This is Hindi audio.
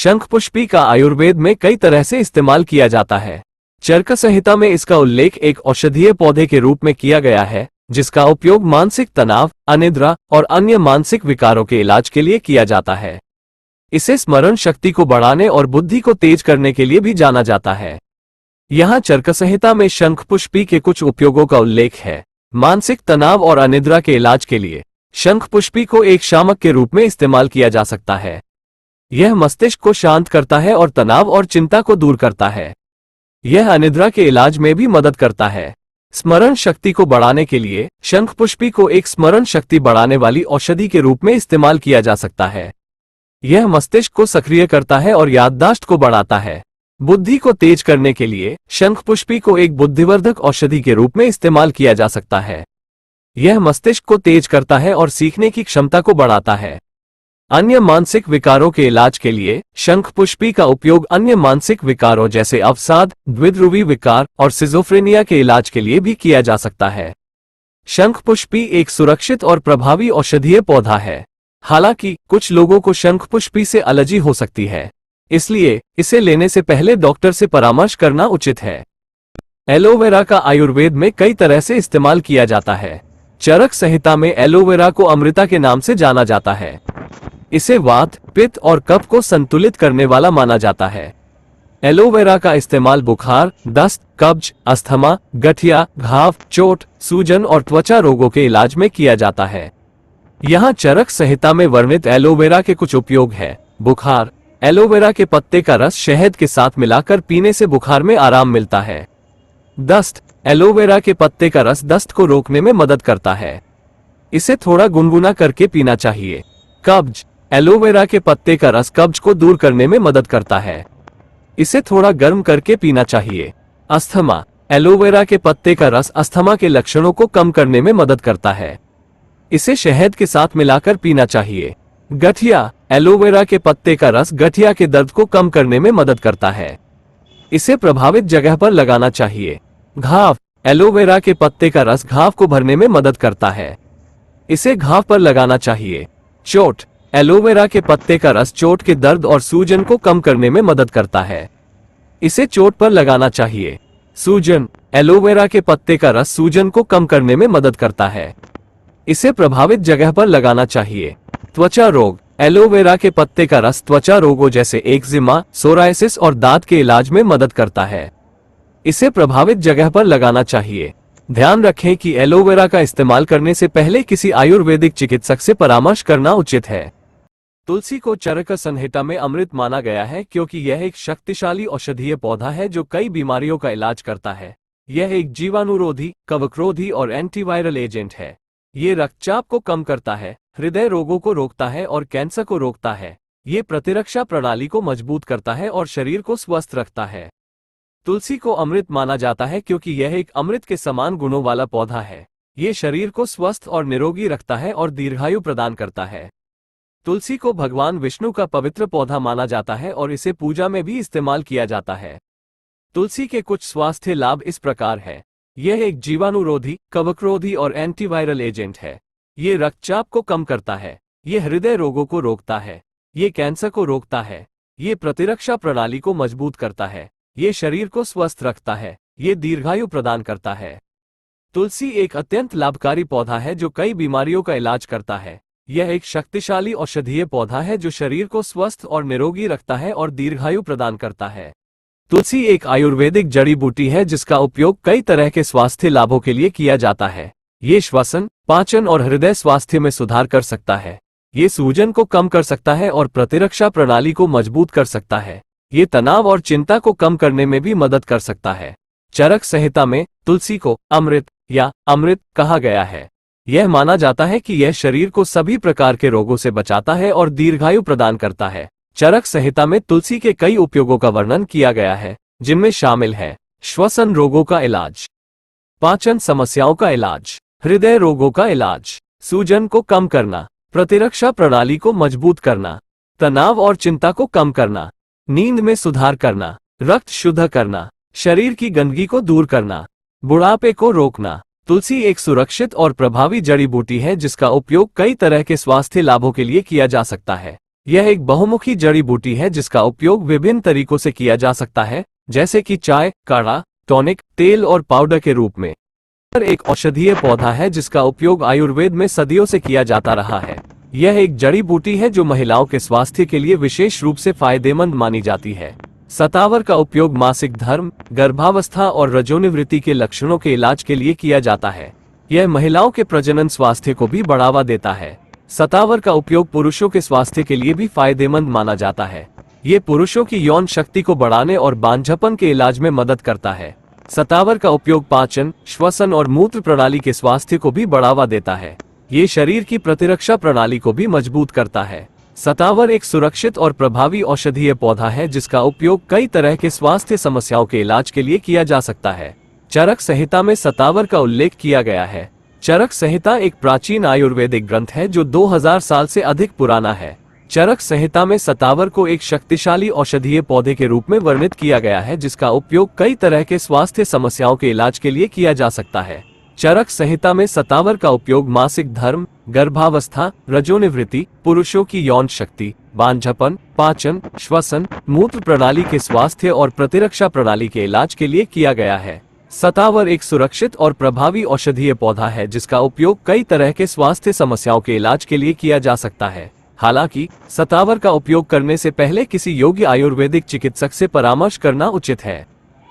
शंखपुष्पी का आयुर्वेद में कई तरह से इस्तेमाल किया जाता है। चरक संहिता में इसका उल्लेख एक औषधीय पौधे के रूप में किया गया है, जिसका उपयोग मानसिक तनाव, अनिद्रा और अन्य मानसिक विकारों के इलाज के लिए किया जाता है। इसे स्मरण शक्ति को बढ़ाने और बुद्धि को तेज करने के लिए भी जाना जाता है। यहाँ चरक संहिता में शंखपुष्पी के कुछ उपयोगों का उल्लेख है। मानसिक तनाव और अनिद्रा के इलाज के लिए शंखपुष्पी को एक शामक के रूप में इस्तेमाल किया जा सकता है। यह मस्तिष्क को शांत करता है और तनाव और चिंता को दूर करता है। यह अनिद्रा के इलाज में भी मदद करता है। स्मरण शक्ति को बढ़ाने के लिए शंखपुष्पी को एक स्मरण शक्ति बढ़ाने वाली औषधि के रूप में इस्तेमाल किया जा सकता है। यह मस्तिष्क को सक्रिय करता है और याददाश्त को बढ़ाता है। बुद्धि को तेज करने के लिए शंखपुष्पी को एक बुद्धिवर्धक औषधि के रूप में इस्तेमाल किया जा सकता है। यह मस्तिष्क को तेज करता है और सीखने की क्षमता को बढ़ाता है। अन्य मानसिक विकारों के इलाज के लिए शंखपुष्पी का उपयोग अन्य मानसिक विकारों जैसे अवसाद, द्विध्रुवी विकार और सिजोफ्रेनिया के इलाज के लिए भी किया जा सकता है। शंखपुष्पी एक सुरक्षित और प्रभावी औषधीय पौधा है। हालांकि कुछ लोगों को शंखपुष्पी से एलर्जी हो सकती है, इसलिए इसे लेने से पहले डॉक्टर से परामर्श करना उचित है। एलोवेरा का आयुर्वेद में कई तरह से इस्तेमाल किया जाता है। चरक संहिता में एलोवेरा को अमृता के नाम से जाना जाता है। इसे वात, पित्त और कफ को संतुलित करने वाला माना जाता है। एलोवेरा का इस्तेमाल बुखार, दस्त, कब्ज, अस्थमा, गठिया, घाव, चोट, सूजन और त्वचा रोगों के इलाज में किया जाता है। यहाँ चरक संहिता में वर्णित एलोवेरा के कुछ उपयोग है। बुखार, एलोवेरा के पत्ते का रस शहद के साथ मिलाकर पीने से बुखार में आराम मिलता है। दस्त, एलोवेरा के पत्ते का रस दस्त को रोकने में मदद करता है। इसे थोड़ा गुनगुना करके पीना चाहिए। कब्ज, एलोवेरा के पत्ते का रस कब्ज को दूर करने में मदद करता है। इसे थोड़ा गर्म करके पीना चाहिए। अस्थमा, एलोवेरा के पत्ते का रस अस्थमा के लक्षणों को कम करने में मदद करता है। इसे शहद के साथ मिलाकर पीना चाहिए। गठिया, एलोवेरा के पत्ते का रस गठिया के दर्द को कम करने में मदद करता है। इसे प्रभावित जगह पर लगाना चाहिए। घाव, एलोवेरा के पत्ते का रस घाव को भरने में मदद करता है। इसे घाव पर लगाना चाहिए। चोट, एलोवेरा के पत्ते का रस चोट के दर्द और सूजन को कम करने में मदद करता है। इसे चोट पर लगाना चाहिए। सूजन, एलोवेरा के पत्ते का रस सूजन को कम करने में मदद करता है। इसे प्रभावित जगह पर लगाना चाहिए। त्वचा रोग, एलोवेरा के पत्ते का रस त्वचा रोगों जैसे एक्जिमा, सोरायसिस और दांत के इलाज में मदद करता है। इसे प्रभावित जगह पर लगाना चाहिए। ध्यान रखें कि एलोवेरा का इस्तेमाल करने से पहले किसी आयुर्वेदिक चिकित्सक से परामर्श करना उचित है। तुलसी को चरक संहिता में अमृत माना गया है क्योंकि यह एक शक्तिशाली औषधीय पौधा है जो कई बीमारियों का इलाज करता है। यह एक जीवाणुरोधी, कवकरोधी और एंटीवायरल एजेंट है। ये रक्तचाप को कम करता है, हृदय रोगों को रोकता है और कैंसर को रोकता है। ये प्रतिरक्षा प्रणाली को मजबूत करता है और शरीर को स्वस्थ रखता है। तुलसी को अमृत माना जाता है क्योंकि यह एक अमृत के समान गुणों वाला पौधा है। ये शरीर को स्वस्थ और निरोगी रखता है और दीर्घायु प्रदान करता है। तुलसी को भगवान विष्णु का पवित्र पौधा माना जाता है और इसे पूजा में भी इस्तेमाल किया जाता है। तुलसी के कुछ स्वास्थ्य लाभ इस प्रकार है। यह एक जीवाणुरोधी, कवकरोधी और एंटीवायरल एजेंट है। ये रक्तचाप को कम करता है। ये हृदय रोगों को रोकता है। ये कैंसर को रोकता है। ये प्रतिरक्षा प्रणाली को मजबूत करता है। ये शरीर को स्वस्थ रखता है। ये दीर्घायु प्रदान करता है। तुलसी एक अत्यंत लाभकारी पौधा है जो कई बीमारियों का इलाज करता है। यह एक शक्तिशाली औषधीय पौधा है जो शरीर को स्वस्थ और निरोगी रखता है और दीर्घायु प्रदान करता है। तुलसी एक आयुर्वेदिक जड़ी बूटी है जिसका उपयोग कई तरह के स्वास्थ्य लाभों के लिए किया जाता है। ये श्वसन, पाचन और हृदय स्वास्थ्य में सुधार कर सकता है। ये सूजन को कम कर सकता है और प्रतिरक्षा प्रणाली को मजबूत कर सकता है। ये तनाव और चिंता को कम करने में भी मदद कर सकता है। चरक संहिता में तुलसी को अमृत या अमृत कहा गया है। यह माना जाता है कि यह शरीर को सभी प्रकार के रोगों से बचाता है और दीर्घायु प्रदान करता है। चरक संहिता में तुलसी के कई उपयोगों का वर्णन किया गया है, जिनमें शामिल है श्वसन रोगों का इलाज, पाचन समस्याओं का इलाज, हृदय रोगों का इलाज, सूजन को कम करना, प्रतिरक्षा प्रणाली को मजबूत करना, तनाव और चिंता को कम करना, नींद में सुधार करना, रक्त शुद्ध करना, शरीर की गंदगी को दूर करना, बुढ़ापे को रोकना। तुलसी एक सुरक्षित और प्रभावी जड़ी बूटी है जिसका उपयोग कई तरह के स्वास्थ्य लाभों के लिए किया जा सकता है। यह एक बहुमुखी जड़ी बूटी है जिसका उपयोग विभिन्न तरीकों से किया जा सकता है, जैसे कि चाय, काढ़ा, टॉनिक, तेल और पाउडर के रूप में। एक औषधीय पौधा है जिसका उपयोग आयुर्वेद में सदियों से किया जाता रहा है। यह एक जड़ी बूटी है जो महिलाओं के स्वास्थ्य के लिए विशेष रूप से फायदेमंद मानी जाती है। सतावर का उपयोग मासिक धर्म, गर्भावस्था और रजोनिवृत्ति के लक्षणों के इलाज के लिए किया जाता है। यह महिलाओं के प्रजनन स्वास्थ्य को भी बढ़ावा देता है। सतावर का उपयोग पुरुषों के स्वास्थ्य के लिए भी फायदेमंद माना जाता है। ये पुरुषों की यौन शक्ति को बढ़ाने और बांझपन के इलाज में मदद करता है। सतावर का उपयोग पाचन, श्वसन और मूत्र प्रणाली के स्वास्थ्य को भी बढ़ावा देता है। ये शरीर की प्रतिरक्षा प्रणाली को भी मजबूत करता है। सतावर एक सुरक्षित और प्रभावी औषधीय पौधा है जिसका उपयोग कई तरह के स्वास्थ्य समस्याओं के इलाज के लिए किया जा सकता है। चरक संहिता में सतावर का उल्लेख किया गया है। चरक संहिता एक प्राचीन आयुर्वेदिक ग्रंथ है जो 2000 साल से अधिक पुराना है। चरक संहिता में सतावर को एक शक्तिशाली औषधीय पौधे के रूप में वर्णित किया गया है जिसका उपयोग कई तरह के स्वास्थ्य समस्याओं के इलाज के लिए किया जा सकता है। चरक संहिता में सतावर का उपयोग मासिक धर्म, गर्भावस्था, रजोनिवृत्ति, पुरुषों की यौन शक्ति, बांझपन, पाचन, श्वसन, मूत्र प्रणाली के स्वास्थ्य और प्रतिरक्षा प्रणाली के इलाज के लिए किया गया है। सतावर एक सुरक्षित और प्रभावी औषधीय पौधा है जिसका उपयोग कई तरह के स्वास्थ्य समस्याओं के इलाज के लिए किया जा सकता है। हालांकि सतावर का उपयोग करने से पहले किसी योग्य आयुर्वेदिक चिकित्सक से परामर्श करना उचित है।